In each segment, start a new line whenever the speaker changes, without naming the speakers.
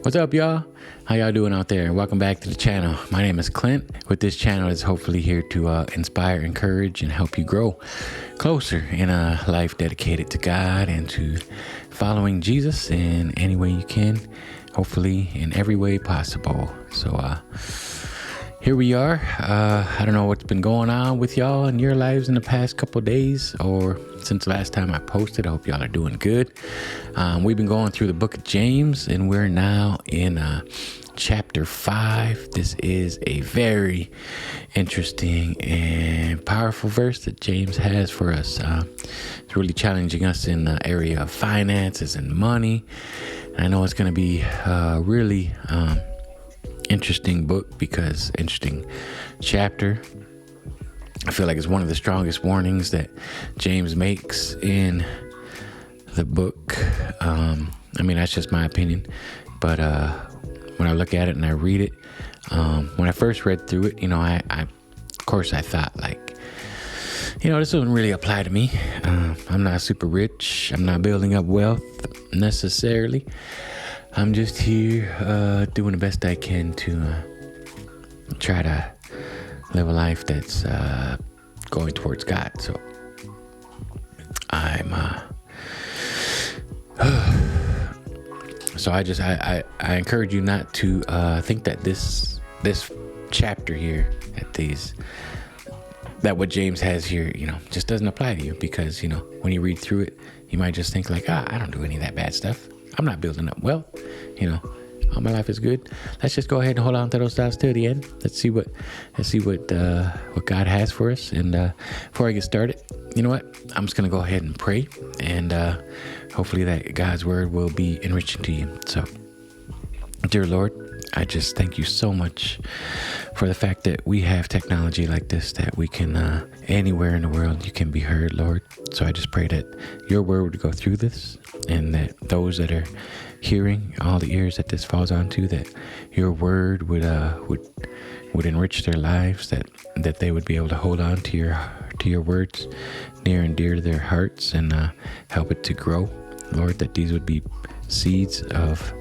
What's up, y'all? How y'all doing out there? Welcome back to the channel. My name is Clint. With this channel, it's hopefully here to inspire, encourage, and help you grow closer in a life dedicated to God and to following Jesus in any way you can, hopefully in every way possible. So here we are. I don't know what's been going on with y'all in your lives in the past couple of days or since last time I posted. I hope y'all are doing good. We've been going through the book of James, and we're now in chapter 5. This is a very interesting and powerful verse that James has for us. It's really challenging us in the area of finances and money. And I know it's going to be really interesting interesting chapter. I feel like it's one of the strongest warnings that James makes in the book. I mean, that's just my opinion. But when I look at it and I read it, when I first read through it, I of course I thought like, this doesn't really apply to me. I'm not super rich. I'm not building up wealth necessarily. I'm just here doing the best I can to try to live a life that's going towards God. So I encourage you not to think that this chapter here, that what James has here, just doesn't apply to you, because when you read through it, you might just think like, I don't do any of that bad stuff. I'm not building up wealth. All my life is good. Let's just go ahead and hold on to those thoughts till the end. Let's see what God has for us. And before I get started, you know what? I'm just gonna go ahead and pray, and hopefully that God's word will be enriching to you. So, dear Lord, I just thank you so much for the fact that we have technology like this, that we can, anywhere in the world, you can be heard, Lord. So I just pray that your word would go through this, and that those that are hearing, all the ears that this falls onto, that your word would enrich their lives, that they would be able to hold on to your words near and dear to their hearts, and help it to grow, Lord, that these would be seeds of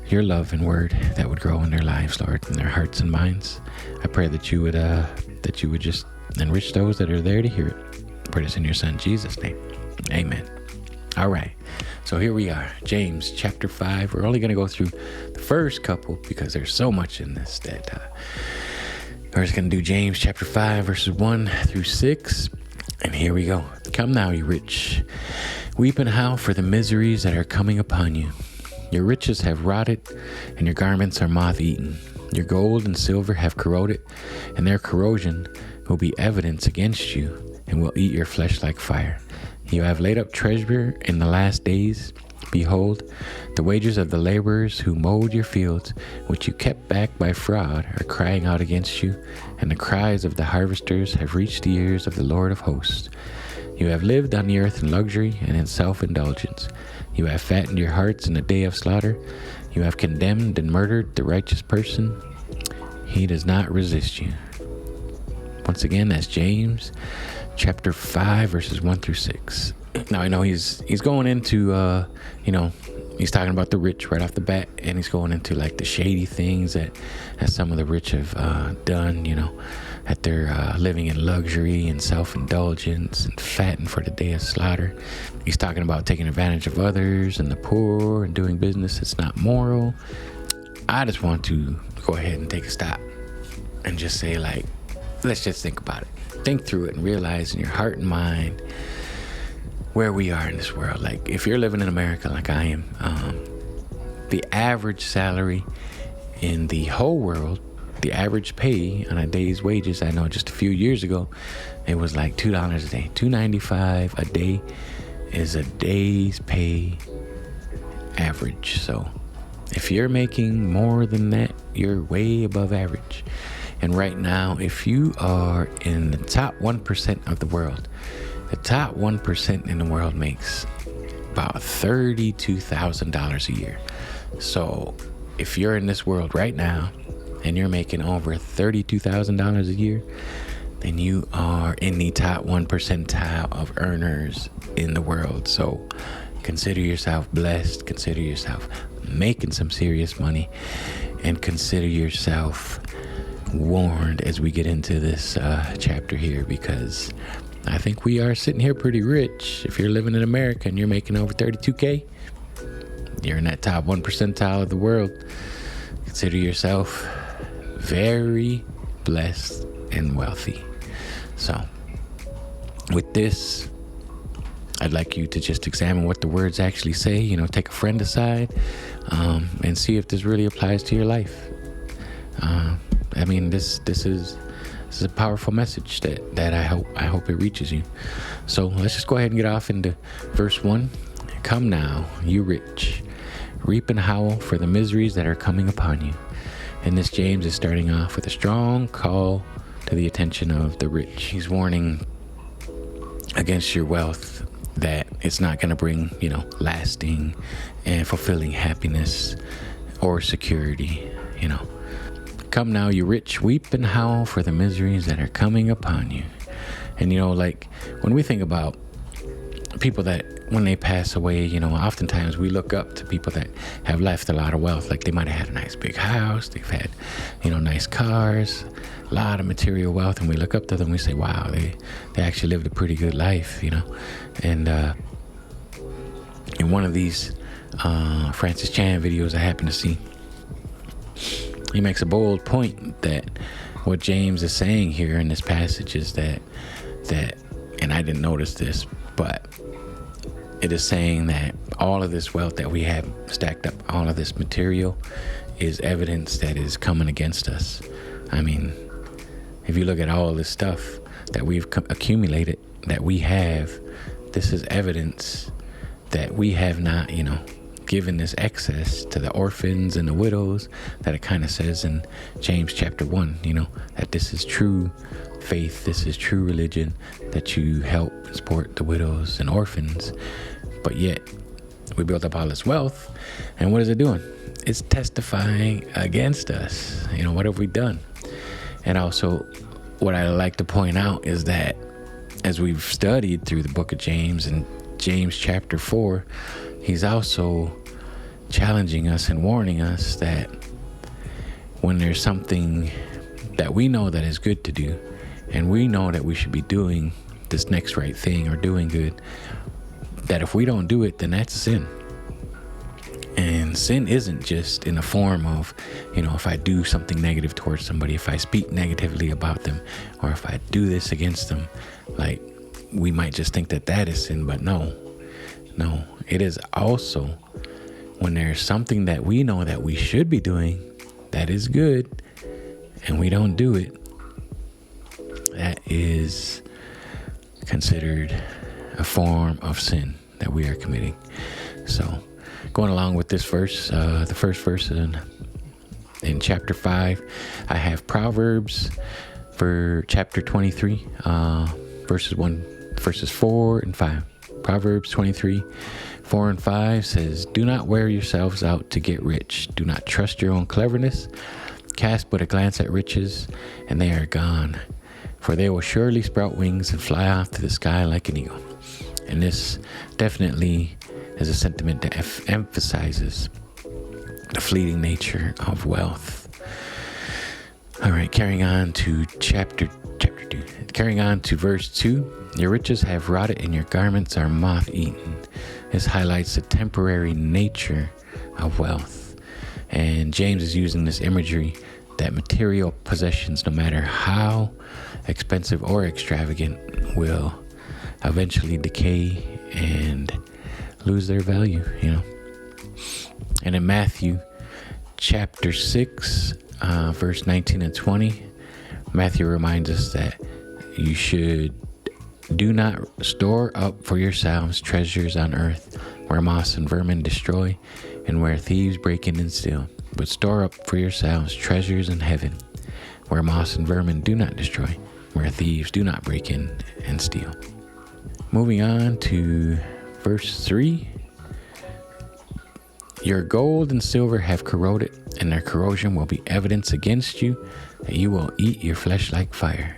your love and word that would grow in their lives, Lord, in their hearts and minds. I pray that you would just enrich those that are there to hear it. I pray this in your son Jesus' name. Amen. All right. So here we are, James chapter 5. We're only going to go through the first couple because there's so much in this that we're just going to do James chapter 5 verses 1 through 6. And here we go. Come now, you rich, weep and howl for the miseries that are coming upon you. Your riches have rotted, and your garments are moth-eaten. Your gold and silver have corroded, and their corrosion will be evidence against you, and will eat your flesh like fire. You have laid up treasure in the last days. Behold, the wages of the laborers who mowed your fields, which you kept back by fraud, are crying out against you, and the cries of the harvesters have reached the ears of the Lord of hosts. You have lived on the earth in luxury and in self-indulgence. You have fattened your hearts in the day of slaughter. You have condemned and murdered the righteous person. He does not resist you. Once again, that's James chapter 5 verses 1 through 6. Now I know he's going into he's talking about the rich right off the bat, and he's going into like the shady things that some of the rich have done, that they're living in luxury and self-indulgence and fattened for the day of slaughter. He's talking about taking advantage of others and the poor and doing business that's not moral. I just want to go ahead and take a stop and just say, like, let's just think about it. Think through it and realize in your heart and mind where we are in this world. Like, if you're living in America like I am, the average salary in the whole world, the average pay on a day's wages, I know just a few years ago, it was like $2 a day. $2.95 a day is a day's pay average. So if you're making more than that, you're way above average. And right now, if you are in the top 1% of the world, the top 1% in the world makes about $32,000 a year. So if you're in this world right now and you're making over $32,000 a year, then you are in the top 1 percentile of earners in the world. So Consider yourself blessed. Consider yourself making some serious money. And consider yourself warned as we get into this chapter here, because I think we are sitting here pretty rich. If you're living in America and you're making over 32K, you're in that top 1 percentile of the world. Consider yourself very blessed and wealthy. So with this, I'd like you to just examine what the words actually say. Take a friend aside and see if this really applies to your life. This is a powerful message that I hope it reaches you. So let's just go ahead and get off into verse 1. Come now, you rich, reap and howl for the miseries that are coming upon you. And this James is starting off with a strong call to the attention of the rich. He's warning against your wealth, that it's not going to bring, lasting and fulfilling happiness or security. Come now, you rich, weep and howl for the miseries that are coming upon you. And, when we think about people that, when they pass away, oftentimes we look up to people that have left a lot of wealth. Like, they might have had a nice big house, they've had, nice cars, a lot of material wealth, and we look up to them, we say, wow, they actually lived a pretty good life, And in one of these Francis Chan videos I happen to see, he makes a bold point that what James is saying here in this passage is that, and I didn't notice this, but it is saying that all of this wealth that we have stacked up, all of this material, is evidence that is coming against us. If you look at all this stuff that we've accumulated, that we have, this is evidence that we have not, given this excess to the orphans and the widows, that it kind of says in James chapter 1, that this is true faith, this is true religion, that you help support the widows and orphans. But yet we built up all this wealth, and what is it doing? It's testifying against us. What have we done? And also, what I like to point out is that as we've studied through the book of James, and James chapter 4, he's also challenging us and warning us that when there's something that we know that is good to do, and we know that we should be doing this next right thing or doing good, that if we don't do it, then that's sin. And sin isn't just in the form of, if I do something negative towards somebody, if I speak negatively about them, or if I do this against them, like, we might just think that is sin, but no, it is also when there's something that we know that we should be doing that is good, and we don't do it, that is considered a form of sin that we are committing. So, going along with this verse, the first verse in chapter 5, I have Proverbs for chapter 23, verses 4 and 5. Proverbs 23, 4 and 5 says, "Do not wear yourselves out to get rich. Do not trust your own cleverness. Cast but a glance at riches, and they are gone. For they will surely sprout wings and fly off to the sky like an eagle." And this definitely is a sentiment that emphasizes the fleeting nature of wealth. All right, carrying on to chapter 2. Carrying on to verse 2. "Your riches have rotted and your garments are moth-eaten." This highlights the temporary nature of wealth. And James is using this imagery that material possessions, no matter how expensive or extravagant, will eventually decay and lose their value, And in Matthew chapter 6, verse 19 and 20, Matthew reminds us that you should do not store up for yourselves treasures on earth, where moths and vermin destroy, and where thieves break in and steal. But store up for yourselves treasures in heaven, where moths and vermin do not destroy, where thieves do not break in and steal. Moving on to verse 3. "Your gold and silver have corroded, and their corrosion will be evidence against you, that you will eat your flesh like fire."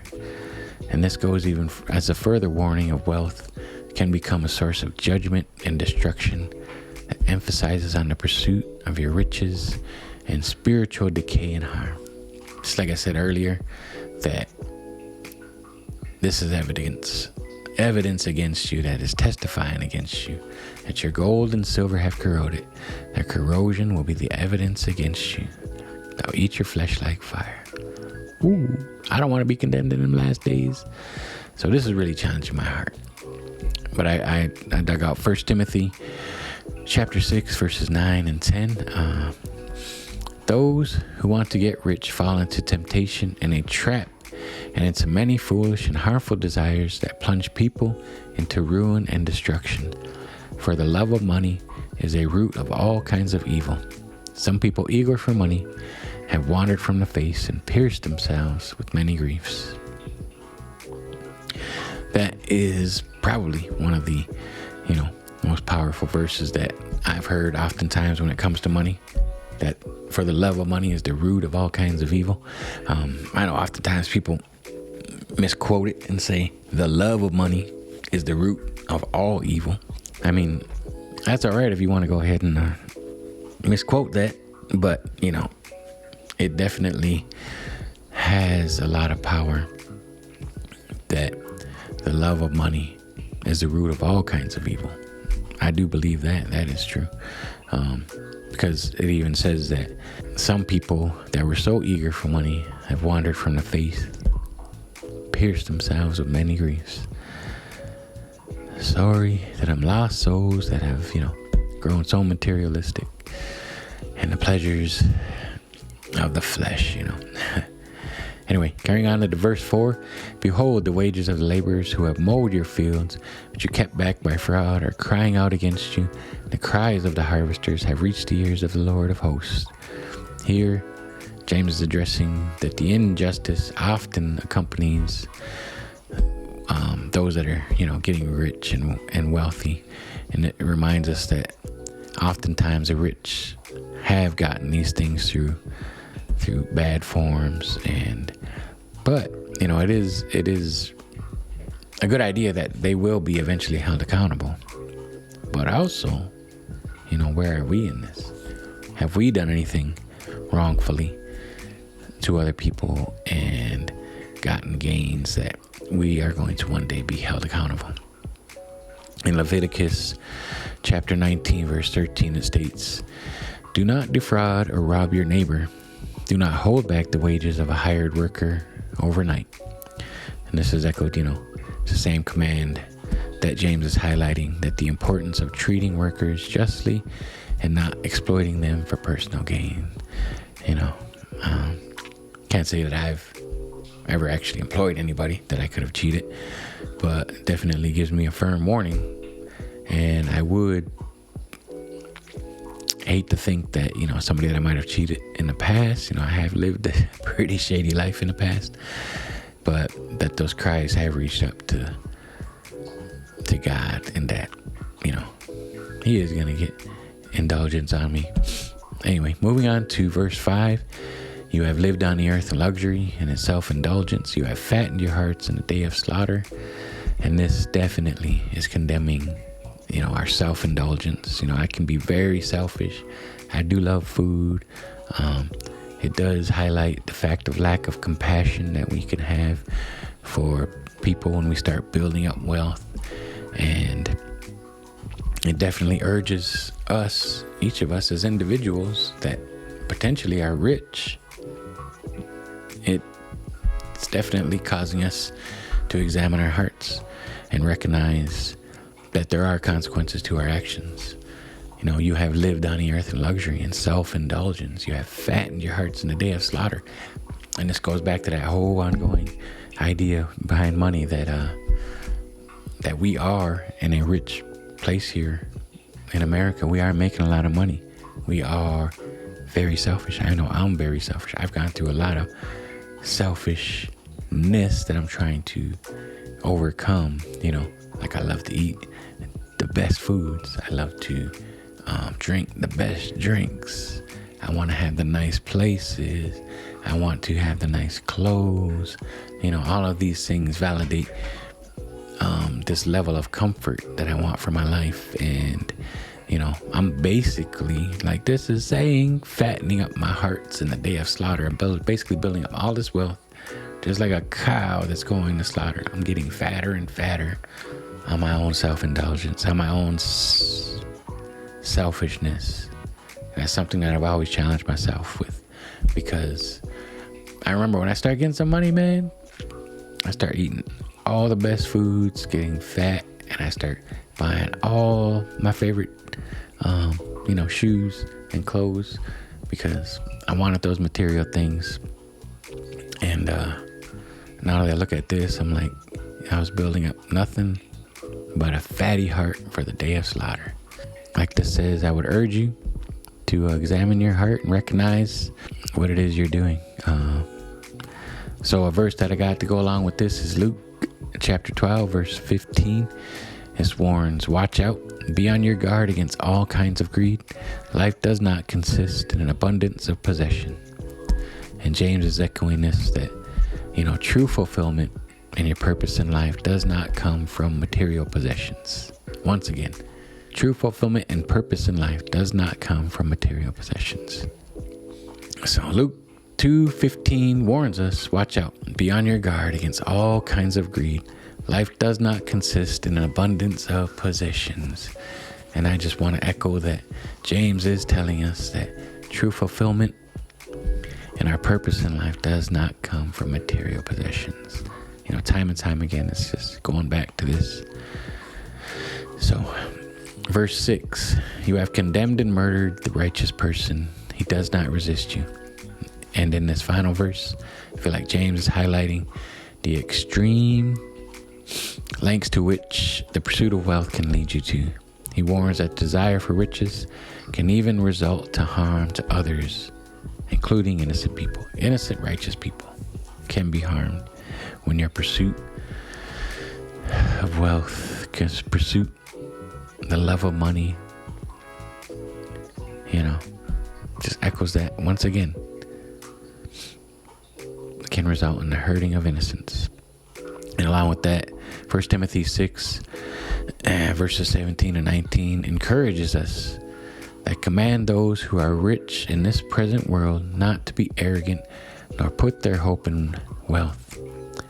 And this goes even as a further warning of wealth can become a source of judgment and destruction that emphasizes on the pursuit of your riches and spiritual decay and harm. Just like I said earlier, that this is evidence against you that is testifying against you, that your gold and silver have corroded. Their corrosion will be the evidence against you. They'll eat your flesh like fire. Ooh, I don't want to be condemned in them last days. So this is really challenging my heart. But I dug out 1 Timothy chapter 6, verses 9 and 10. Those who want to get rich fall into temptation and a trap, and into many foolish and harmful desires that plunge people into ruin and destruction. For the love of money is a root of all kinds of evil. Some people eager for money have wandered from the faith and pierced themselves with many griefs. That is probably one of the, most powerful verses that I've heard oftentimes when it comes to money. That for the love of money is the root of all kinds of evil. I know oftentimes people misquote it and say the love of money is the root of all evil. I mean, that's all right if you want to go ahead and misquote that, but it definitely has a lot of power that the love of money is the root of all kinds of evil. I do believe that is true. Because it even says that some people that were so eager for money have wandered from the faith, pierced themselves with many griefs. Sorry that I'm lost souls that have, grown so materialistic and the pleasures of the flesh, Anyway, carrying on to verse 4. Behold, the wages of the laborers who have mowed your fields, which you kept back by fraud, are crying out against you. The cries of the harvesters have reached the ears of the Lord of hosts. Here, James is addressing that the injustice often accompanies those that are, getting rich and wealthy. And it reminds us that oftentimes the rich have gotten these things through bad forms, but it is a good idea that they will be eventually held accountable. But also, where are we in this? Have we done anything wrongfully to other people and gotten gains that we are going to one day be held accountable? In Leviticus chapter 19, verse 13, it states, "Do not defraud or rob your neighbor. Do not hold back the wages of a hired worker overnight." And this is echoed, it's the same command that James is highlighting, that the importance of treating workers justly and not exploiting them for personal gain. Can't say that I've ever actually employed anybody that I could have cheated, but definitely gives me a firm warning. And I would hate to think that, somebody that I might have cheated in the past, I have lived a pretty shady life in the past, but that those cries have reached up to God, and that, He is going to get indulgence on me. Anyway, moving on to verse 5. "You have lived on the earth in luxury and in self-indulgence. You have fattened your hearts in the day of slaughter." And this definitely is condemning our self-indulgence. I can be very selfish. I do love food. It does highlight the fact of lack of compassion that we can have for people when we start building up wealth. And it definitely urges us, each of us as individuals that potentially are rich. It's definitely causing us to examine our hearts and recognize that there are consequences to our actions. You have lived on the earth in luxury and self-indulgence. You have fattened your hearts in the day of slaughter. And this goes back to that whole ongoing idea behind money that we are in a rich place here in America. We are making a lot of money. We are very selfish. I know I'm very selfish. I've gone through a lot of selfishness that I'm trying to overcome. Like I love to eat the best foods. I love to drink the best drinks. I want to have the nice places. I want to have the nice clothes. All of these things validate this level of comfort that I want for my life. And, I'm basically, like this is saying, fattening up my hearts in the day of slaughter. I'm basically building up all this wealth, just like a cow that's going to slaughter. I'm getting fatter and fatter on my own self-indulgence, on my own selfishness. And that's something that I've always challenged myself with, because I remember when I started getting some money, man, I start eating all the best foods, getting fat, and I start buying all my favorite, shoes and clothes, because I wanted those material things. And now that I look at this, I'm like, I was building up nothing but a fatty heart for the day of slaughter. Like this says, I would urge you to examine your heart and recognize what it is you're doing. So a verse that I got to go along with this is Luke chapter 12, verse 15. It warns, watch out, be on your guard against all kinds of greed. Life does not consist in an abundance of possession. And James is echoing this, that, true fulfillment in your purpose in life does not come from material possessions. Once again, true fulfillment and purpose in life does not come from material possessions. So Luke 2:15 warns us, watch out, be on your guard against all kinds of greed. Life does not consist in an abundance of possessions. And I just want to echo that James is telling us that true fulfillment and our purpose in life does not come from material possessions. Time and time again, it's just going back to this. So, verse 6, you have condemned and murdered the righteous person. He does not resist you. And in this final verse, I feel like James is highlighting the extreme lengths to which the pursuit of wealth can lead you to. He warns that desire for riches can even result to harm to others, including innocent people. Innocent, righteous people can be harmed when your pursuit of wealth, the love of money, just echoes that once again. It can result in the hurting of innocence. And along with that, 1 Timothy 6, verses 17 and 19 encourages us that command those who are rich in this present world not to be arrogant, nor put their hope in wealth,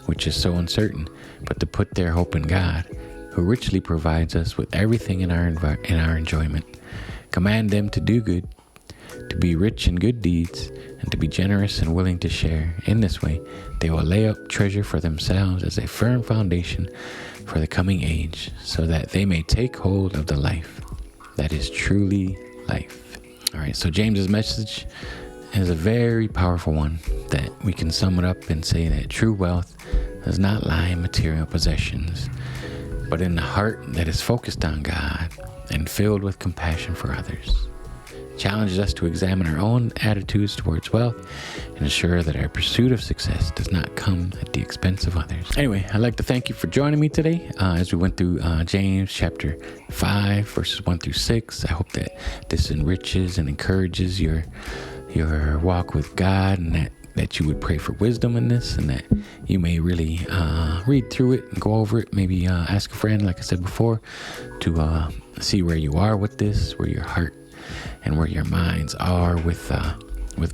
which is so uncertain, but to put their hope in God, who richly provides us with everything in our enjoyment. Command them to do good, to be rich in good deeds, and to be generous and willing to share. In this way, they will lay up treasure for themselves as a firm foundation for the coming age, so that they may take hold of the life that is truly life. All right, so James's message is a very powerful one, that we can sum it up and say that true wealth does not lie in material possessions, but in the heart that is focused on God and filled with compassion for others. Challenges us to examine our own attitudes towards wealth and ensure that our pursuit of success does not come at the expense of others. Anyway, I'd like to thank you for joining me today as we went through James chapter 5, verses 1 through 6. I hope that this enriches and encourages your walk with God, and that you would pray for wisdom in this, and that you may really read through it and go over it. Maybe ask a friend, like I said before, to see where you are with this, where your heart and where your minds are with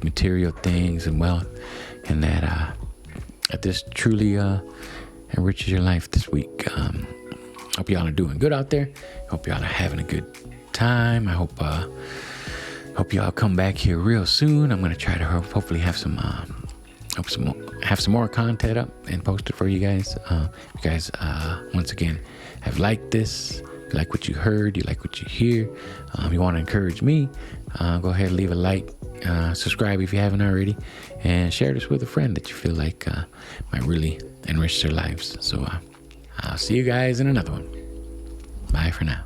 material things and wealth, and that this truly enriches your life this week. Hope y'all are doing good out there. Hope y'all are having a good time. I hope y'all come back here real soon. I'm gonna try to hopefully have some more content up and post it for you guys. You guys, once again, have liked this. You like what you heard, you like what you hear, you want to encourage me, go ahead and leave a like, subscribe if you haven't already, and share this with a friend that you feel like might really enrich their lives. So I'll see you guys in another one. Bye for now.